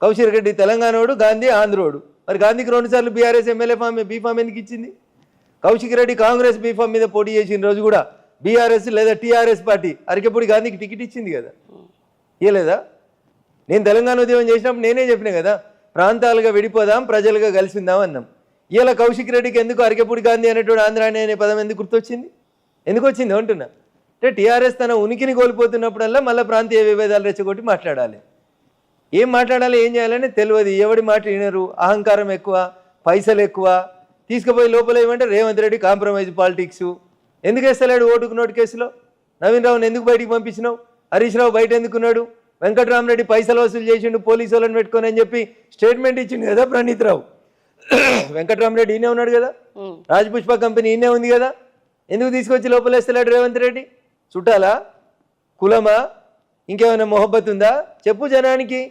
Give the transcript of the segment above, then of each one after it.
కౌశిక్ రెడ్డి తెలంగాణోడు, గాంధీ ఆంధ్రోడు. మరి గాంధీకి 2 సార్లు బీఆర్ఎస్ ఎమ్మెల్యే బీఫామ్ ఎందుకు ఇచ్చింది? కౌశిక్ రెడ్డి కాంగ్రెస్ బీఫామ్ మీద పోటీ చేసిన రోజు కూడా బీఆర్ఎస్ లేదా టీఆర్ఎస్ పార్టీ అరకెప్పుడు గాంధీకి టికెట్ ఇచ్చింది కదా, ఇవ్వలేదా? నేను తెలంగాణ ఉద్యమం చేసినప్పుడు నేనే చెప్పిన కదా, ప్రాంతాలుగా విడిపోదాం, ప్రజలుగా కలిసి ఉందాం అన్నాం. ఇలా కౌశిక్ రెడ్డికి ఎందుకు అరకెప్పుడు గాంధీ అనేటువంటి ఆంధ్రాణి అనే పదం ఎందుకు గుర్తొచ్చింది? ఎందుకు వచ్చింది అంటున్నా. అంటే టీఆర్ఎస్ తన ఉనికిని కోల్పోతున్నప్పుడల్లా మళ్ళీ ప్రాంతీయ విభేదాలు రెచ్చగొట్టి మాట్లాడాలి. ఏం మాట్లాడాలి, ఏం చేయాలని తెలియదు. ఎవడి మాట వినరు, అహంకారం ఎక్కువ, పైసలు ఎక్కువ. తీసుకుపోయి లోపల ఏమంటే రేవంత్ రెడ్డి కాంప్రమైజ్ పాలిటిక్స్. ఎందుకు వేస్తలేడు ఓటుకు నోటు కేసులో? నవీన్ రావుని ఎందుకు బయటికి పంపించినావు? హరీష్ రావు బయట ఎందుకున్నాడు? వెంకటరామరెడ్డి పైసలు వసూలు చేసిండు పోలీసు వాళ్ళని పెట్టుకొని అని చెప్పి స్టేట్మెంట్ ఇచ్చిండు కదా ప్రణీత్ రావు. వెంకటరామరెడ్డి ఈయనే ఉన్నాడు కదా, రాజపుష్ప కంపెనీ ఈయనే ఉంది కదా, ఎందుకు తీసుకొచ్చి లోపలేస్తలేడు రేవంత్ రెడ్డి? చుట్టాలా, కులమా, ఇంకేమైనా మొహబ్బత్ ఉందా? చెప్పు జనానికి.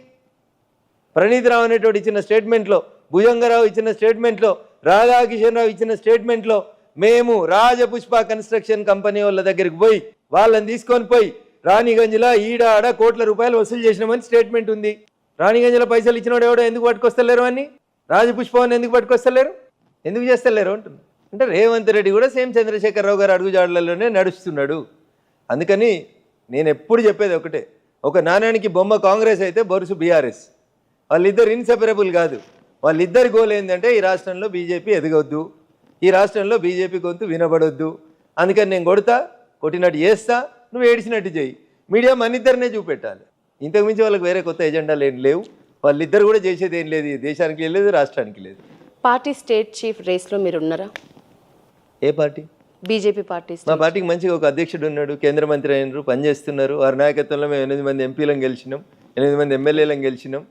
ప్రణీత్ రావు అనేటువంటి ఇచ్చిన స్టేట్మెంట్లో, భుజంగరావు ఇచ్చిన స్టేట్మెంట్లో, రాధాకిషన్ రావు ఇచ్చిన స్టేట్మెంట్లో మేము రాజపుష్ప కన్స్ట్రక్షన్ కంపెనీ వాళ్ళ దగ్గరికి పోయి వాళ్ళని తీసుకొని పోయి రాణిగంజ్లో ఈడ ఆడ కోట్ల రూపాయలు వసూలు చేసినామని స్టేట్మెంట్ ఉంది. రాణిగంజ్లో పైసలు ఇచ్చినోడు ఎవడో ఎందుకు పట్టుకొస్తలేరు అని? రాజపుష్పని ఎందుకు పట్టుకొస్తలేరు? ఎందుకు చేస్తలేరు అంటున్నా. అంటే రేవంత్ రెడ్డి కూడా సేమ్ చంద్రశేఖరరావు గారు అడుగుజాడలలోనే నడుస్తున్నాడు. అందుకని నేను ఎప్పుడు చెప్పేది ఒకటే, ఒక నాణ్యానికి బొమ్మ కాంగ్రెస్ అయితే బొరుసు బీఆర్ఎస్. వాళ్ళిద్దరు ఇన్సెపరబుల్ కాదు. వాళ్ళిద్దరి గోల్ ఏంటంటే ఈ రాష్ట్రంలో బీజేపీ ఎదగొద్దు, ఈ రాష్ట్రంలో బీజేపీ గొంతు వినబడొద్దు. అందుకని నేను కొట్టినట్టు చేస్తా, నువ్వు ఏడిచినట్టు చేయి. మీడియా మన ఇద్దరినే చూపెట్టాలి. ఇంతకుమించి వాళ్ళకి వేరే కొత్త ఎజెండాలు ఏం లేవు. వాళ్ళిద్దరు కూడా చేసేది ఏం లేదు, ఈ దేశానికి లేదు, రాష్ట్రానికి లేదు. పార్టీ స్టేట్ చీఫ్ రేస్లో మీరు ఉన్నారా? ఏ పార్టీ? BJP party. మా పార్టీకి మంచిగా ఒక అధ్యక్షుడు ఉన్నాడు, కేంద్ర మంత్రి అయినరు, పనిచేస్తున్నారు. వారి నాయకత్వంలో మేము 8 మంది ఎంపీలను గెలిచినాం, 8 మంది ఎమ్మెల్యేలను గెలిచినాం.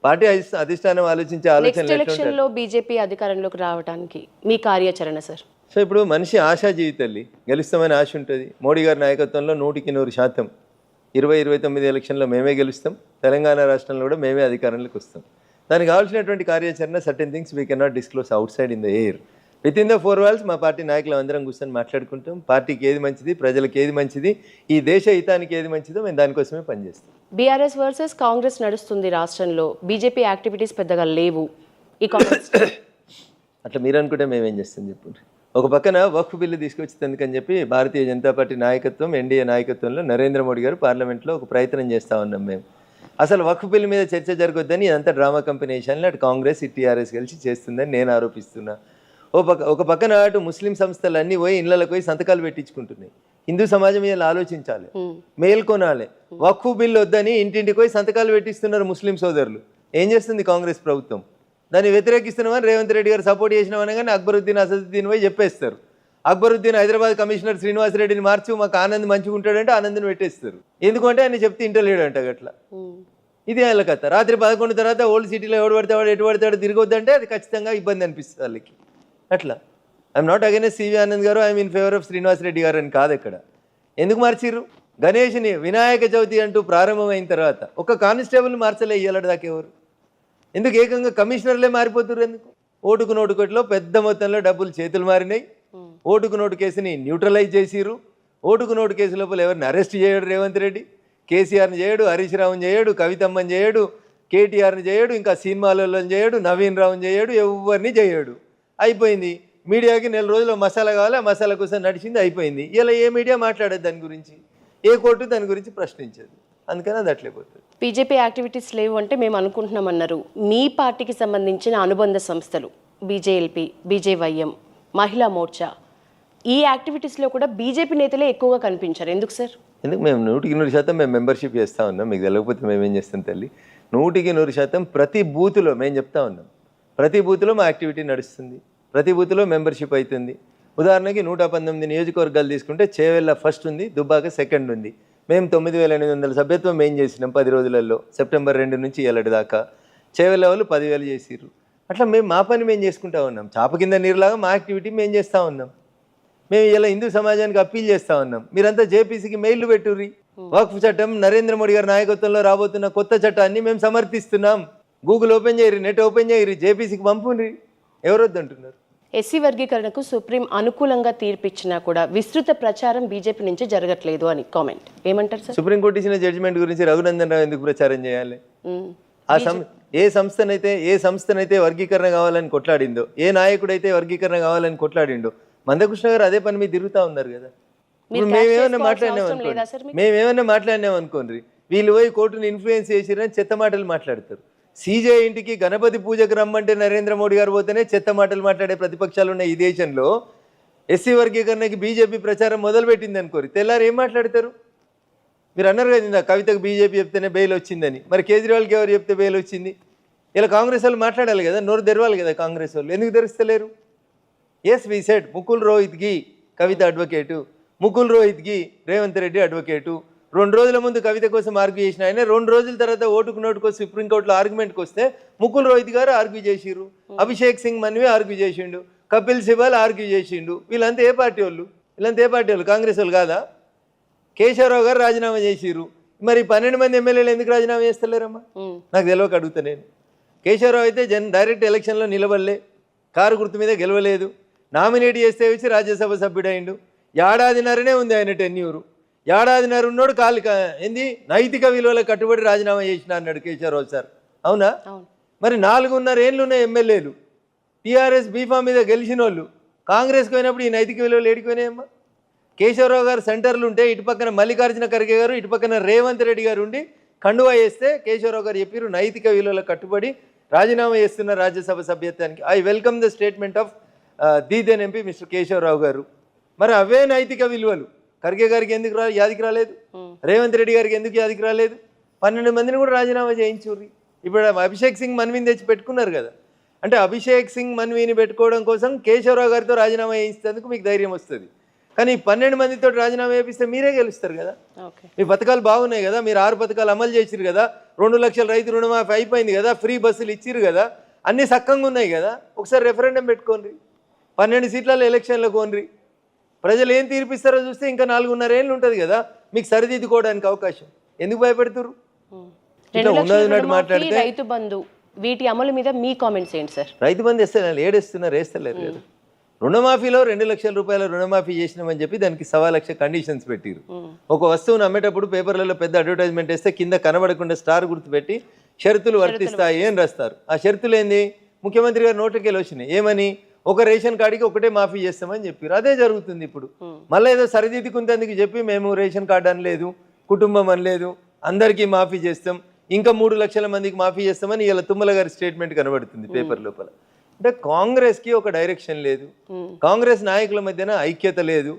పార్టీ అధిష్టానం ఆలోచించే ఎలక్షన్లో బీజేపీ అధికారంలోకి రావడానికి మీ కార్యాచరణ సార్? సో ఇప్పుడు మనిషి ఆశా జీవితల్లి, గెలుస్తామని ఆశ ఉంటుంది. మోడీ గారి నాయకత్వంలో 100% 2029 ఎలక్షన్లో మేమే గెలుస్తాం. తెలంగాణ రాష్ట్రంలో కూడా మేమే అధికారంలోకి వస్తాం. దానికి కావాల్సినటువంటి కార్యాచరణ certain things we cannot disclose out side in the air. With in the 4 walls మా పార్టీ నాయకులు అందరం కూర్చొని మాట్లాడుకుంటాం. పార్టీకి ఏది మంచిది, ప్రజలకు ఏది మంచిది, ఈ దేశ హితానికి ఏది మంచిదో మేము దానికోసమే పనిచేస్తాం. బీఆర్ఎస్ వర్సెస్ కాంగ్రెస్ నడుస్తుంది రాష్ట్రంలో, బీజేపీ యాక్టివిటీస్ పెద్దగా లేవు ఈ కాంగ్రెస్. అట్లా మీరు అనుకుంటే మేమేం చేస్తాం చెప్పండి. ఒక పక్కన వక్ఫ్ బిల్లు తీసుకొచ్చేందుకని చెప్పి భారతీయ జనతా పార్టీ నాయకత్వం, ఎన్డీఏ నాయకత్వంలో నరేంద్ర మోడీ గారు పార్లమెంట్లో ఒక ప్రయత్నం చేస్తూ ఉన్నాం. మేము అసలు వక్ఫ్ బిల్లు మీద చర్చ జరగొద్దని ఇదంతా డ్రామా కంపెనీషన్లో అటు కాంగ్రెస్ ఇటు టీఆర్ఎస్ కలిసి చేస్తుందని నేను ఆరోపిస్తున్నా. ఒక పక్కన అటు ముస్లిం సంస్థలు అన్నీ పోయి ఇళ్లకు పోయి సంతకాలు పెట్టించుకుంటున్నాయి. హిందూ సమాజం ఇలా ఆలోచించాలి, మేల్కొనాలి. వక్ఫ్ బిల్లు వద్దని ఇంటింటికి పోయి సంతకాలు పెట్టిస్తున్నారు ముస్లిం సోదరులు. ఏం చేస్తుంది కాంగ్రెస్ ప్రభుత్వం? దాన్ని వ్యతిరేకిస్తున్నామని రేవంత్ రెడ్డి గారు సపోర్ట్ చేసినామని కానీ అక్బరుద్దీన్ అసదుద్దీన్ పోయి చెప్పేస్తారు. అక్బరుద్దీన్ హైదరాబాద్ కమిషనర్ శ్రీనివాసరెడ్డిని మార్చి మాకు ఆనంద్ మంచిగా ఉంటాడంటే ఆనంద్ని పెట్టేస్తారు. ఎందుకంటే ఆయన చెప్తే ఇంటలేడంట. అట్లా ఇది ఆయన కథ. రాత్రి 11 తర్వాత ఓల్డ్ సిటీలో ఎవడు పడతాడు ఎటు పడతాడు తిరగొద్దంటే అది ఖచ్చితంగా ఇబ్బంది అనిపిస్తుంది వాళ్ళకి. అట్లా I'm not against CV Anand గారు, I'm in favour of Srinivas Reddy గారు అని కాదు. ఇక్కడ ఎందుకు మార్చిర్రు? గణేష్ని వినాయక చవితి అంటూ ప్రారంభమైన తర్వాత ఒక కానిస్టేబుల్ మార్చలే ఇయ్యాలడు దాకా ఎవరు? ఎందుకు ఏకంగా కమిషనర్లే మారిపోతున్నారు? ఎందుకు? ఓటుకు నోటు కోట్లో పెద్ద మొత్తంలో డబ్బులు చేతులు మారినాయి. ఓటుకు నోటు కేసుని న్యూట్రలైజ్ చేసిర్రు. ఓటుకు నోటు కేసు లోపల ఎవరిని అరెస్ట్ చేయడు రేవంత్ రెడ్డి. కేసీఆర్ని చేయడు, హరీష్ రావుని చేయడు, కవితమ్మని చేయడు, కేటీఆర్ని చేయడు, ఇంకా సినిమాలలో చేయడు, నవీన్ రావుని చేయడు, ఎవరిని చేయడు. అయిపోయింది. మీడియాకి 4 రోజులు మసాలా కావాలి, ఆ మసాలా కోసం నడిచింది, అయిపోయింది. ఇలా ఏ మీడియా మాట్లాడేది దాని గురించి, ఏ కోర్టు దాని గురించి ప్రశ్నించదు. అందుకని అది అట్లేపోతుంది. బీజేపీ యాక్టివిటీస్ లేవు అంటే మేము అనుకుంటున్నామన్నారు. మీ పార్టీకి సంబంధించిన అనుబంధ సంస్థలు బీజేఎల్పీ, బీజేవైఎం, మహిళా మోర్చా, ఈ యాక్టివిటీస్లో కూడా బీజేపీ నేతలే ఎక్కువగా కనిపించారు. ఎందుకు సార్? ఎందుకు? మేము 100% మేము మెంబర్షిప్ చేస్తూ ఉన్నాం. మీకు తెలియకపోతే మేమేం చేస్తాం తల్లి. 100% ప్రతి బూత్లో మేము చెప్తా ఉన్నాం. ప్రతి బూత్లో మా యాక్టివిటీ నడుస్తుంది, ప్రతి బూత్లో మెంబర్షిప్ అవుతుంది. ఉదాహరణకి 119 నియోజకవర్గాలు తీసుకుంటే చేవెళ్ళ ఫస్ట్ ఉంది, దుబ్బాక సెకండ్ ఉంది. మేము 9,800 సభ్యత్వం మేము చేసినాం 10 రోజులలో, సెప్టెంబర్ 2 నుంచి ఏళ్ళటి దాకా. చేవెళ్ళ వాళ్ళు 10,000 చేసిర్రు. అట్లా మేము మా పని మేము చేసుకుంటా ఉన్నాం. చాప కింద నీరులాగా మా యాక్టివిటీ మేము చేస్తూ ఉన్నాం. మేము ఇలా హిందూ సమాజానికి అప్పీల్ చేస్తూ ఉన్నాం. మీరంతా జేపీసీకి మెయిల్ పెట్టుర్రి. వక్ఫ్ చట్టం నరేంద్ర మోడీ గారి నాయకత్వంలో రాబోతున్న కొత్త చట్టాన్ని మేము సమర్థిస్తున్నాం. గూగుల్ ఓపెన్ చేయరు, నెట్ ఓపెన్ చేయరు, జేపీసీకి పంపుండ్రి. ఎవరొద్దంటున్నారు? ఎస్సీ వర్గీకరణకు సుప్రీం అనుకూలంగా తీర్పిచ్చినా కూడా విస్తృత ప్రచారం బీజేపీ నుంచి జరగట్లేదు అని కామెంట్. ఏమంటారు సార్? సుప్రీంకోర్టు ఇచ్చిన జడ్జిమెంట్ గురించి రఘునందన్ రావు ఎందుకు ప్రచారం చేయాలి? ఏ సంస్థనైతే వర్గీకరణ కావాలని కొట్లాడిందో, ఏ నాయకుడైతే వర్గీకరణ కావాలని కొట్లాడిండో, మందకృష్ణ గారు అదే పని మీద తిరుగుతూ ఉన్నారు కదా. ఇప్పుడు మేమేమన్నా మాట్లాడినాం అనుకోండి, వీళ్ళు పోయి కోర్టుని ఇన్ఫ్లుయెన్స్ చేసిరని చెత్త మాటలు మాట్లాడతారు. సీజే ఇంటికి గణపతి పూజకు రమ్మంటే నరేంద్ర మోడీ గారు పోతేనే చెత్త మాటలు మాట్లాడే ప్రతిపక్షాలు ఉన్న ఈ దేశంలో ఎస్సీ వర్గీకరణకి బీజేపీ ప్రచారం మొదలుపెట్టింది అనుకోరు, తెల్లారు ఏం మాట్లాడతారు? మీరు అన్నారు కదా కవితకు బీజేపీ చెప్తేనే బెయిల్ వచ్చిందని, మరి కేజ్రీవాల్కి ఎవరు చెప్తే బెయిల్ వచ్చింది? ఇలా కాంగ్రెస్ వాళ్ళు మాట్లాడాలి కదా, నోరు తెరవాలి కదా కాంగ్రెస్ వాళ్ళు, ఎందుకు తెరుస్తలేరు? ఎస్ వి సెడ్ ముకుల్ రోహిత్కి కవిత అడ్వకేటు, ముకుల్ రోహిత్కి రేవంత్ రెడ్డి అడ్వకేటు. 2 రోజుల ముందు కవిత కోసం ఆర్గ్యూ చేసిన ఆయన 2 రోజుల తర్వాత ఓటుకు నోటుకు సుప్రీంకోర్టులో ఆర్గ్యుమెంట్కి వస్తే ముకుల్ రోహిత్ గారు ఆర్గ్యూ చేసిర్రు, అభిషేక్ సింగ్ మన్వి ఆర్గ్యూ చేసిండు, కపిల్ సిబాల్ ఆర్గ్యూ చేసిండు. వీళ్ళంతా ఏ పార్టీ వాళ్ళు? కాంగ్రెస్ వాళ్ళు కాదా? కేశవరావు గారు రాజీనామా చేసిర్రు, మరి 12 మంది ఎమ్మెల్యేలు ఎందుకు రాజీనామా చేస్తలేరమ్మా? నాకు తెలియక అడుగుతా నేను. కేశవరావు అయితే డైరెక్ట్ ఎలక్షన్లో నిలబడలే, కారు గుర్తు మీద గెలవలేదు, నామినేట్ చేస్తే వచ్చి రాజ్యసభ సభ్యుడైండు. ఏడాదిన్నరనే ఉంది ఆయన టెన్యూరు. ఏడాదిన్నర ఉన్నోడు ఏంది నైతిక విలువలకు కట్టుబడి రాజీనామా చేసిన అన్నాడు కేశవరావు సార్. అవునా? మరి 4.5 ఏళ్ళు ఉన్న ఎమ్మెల్యేలు టీఆర్ఎస్ బీఫామ్ మీద గెలిచిన వాళ్ళు కాంగ్రెస్కి పోయినప్పుడు ఈ నైతిక విలువలు ఏడిపోయినాయమ్మా? కేశవరావు గారు సెంటర్లు ఉంటే ఇటు పక్కన మల్లికార్జున ఖర్గే గారు, ఇటు పక్కన రేవంత్ రెడ్డి గారు ఉండి కండువా వేస్తే కేశవరావు గారు చెప్పారు నైతిక విలువలకు కట్టుబడి రాజీనామా చేస్తున్న రాజ్యసభ సభ్యత్వానికి. I welcome the statement of the then MP Mr Keshava Rao గారు. మరి అవే నైతిక విలువలు ఖర్గే గారికి ఎందుకు యాదికి రాలేదు? రేవంత్ రెడ్డి గారికి ఎందుకు యాదికి రాలేదు? 12 మందిని కూడా రాజీనామా చేయించుర్రి. ఇప్పుడు అభిషేక్ సింగ్ మన్వీని తెచ్చి పెట్టుకున్నారు కదా. అంటే అభిషేక్ సింగ్ మన్వీని పెట్టుకోవడం కోసం కేశవరావు గారితో రాజీనామా చేయించేందుకు మీకు ధైర్యం వస్తుంది. కానీ 12 మందితో రాజీనామా చేపిస్తే మీరే గెలుస్తారు కదా. మీ పథకాలు బాగున్నాయి కదా, మీరు 6 పథకాలు అమలు చేసిరు కదా, 2 లక్షల రైతు రుణమాఫీ అయిపోయింది కదా, ఫ్రీ బస్సులు ఇచ్చిరు కదా, అన్నీ సక్కంగా ఉన్నాయి కదా. ఒకసారి రెఫరెండం పెట్టుకోండి, 12 సీట్లలో ఎలక్షన్లో కోండ్రి, ప్రజలు ఏం తీర్పిస్తారో చూస్తే ఇంకా 4.5 ఏళ్ళు ఉంటుంది కదా మీకు సరిదిద్దుకోవడానికి అవకాశం. ఎందుకు భయపెడుతురు? ఉన్నది మాట్లాడితే రైతు బంధు వీటి అమలు మీద మీ కామెంట్స్ ఏంటి సార్? రైతు బంధు ఏడేస్తున్నారు, వేస్తలేరు కదా. రుణమాఫీలో 2 లక్షల రూపాయల రుణమాఫీ చేసినామని చెప్పి దానికి 1,00,000 కండిషన్స్ పెట్టిరు. ఒక వస్తువును అమ్మేటప్పుడు పేపర్లలో పెద్ద అడ్వర్టైజ్మెంట్ వేస్తే కింద కనబడకుండా స్టార్ గుర్తు పెట్టి షరతులు వర్తిస్తాయి అని రాస్తారు. ఆ షరతులు ఏంది? ముఖ్యమంత్రి గారు నోటికెళ్ళి వచ్చినాయి. ఏమని? ఒక రేషన్ కార్డుకి ఒకటే మాఫీ చేస్తామని చెప్పారు. అదే జరుగుతుంది ఇప్పుడు. మళ్ళీ ఏదో సరిదిద్దుకుంటేందుకు చెప్పి మేము రేషన్ కార్డు అనలేదు, కుటుంబం అనలేదు, అందరికీ మాఫీ చేస్తాం, ఇంకా 3 లక్షల మందికి మాఫీ చేస్తామని ఇలా తుమ్మల గారి స్టేట్మెంట్ కనబడుతుంది పేపర్ లోపల. అంటే కాంగ్రెస్కి ఒక డైరెక్షన్ లేదు, కాంగ్రెస్ నాయకుల మధ్యన ఐక్యత లేదు.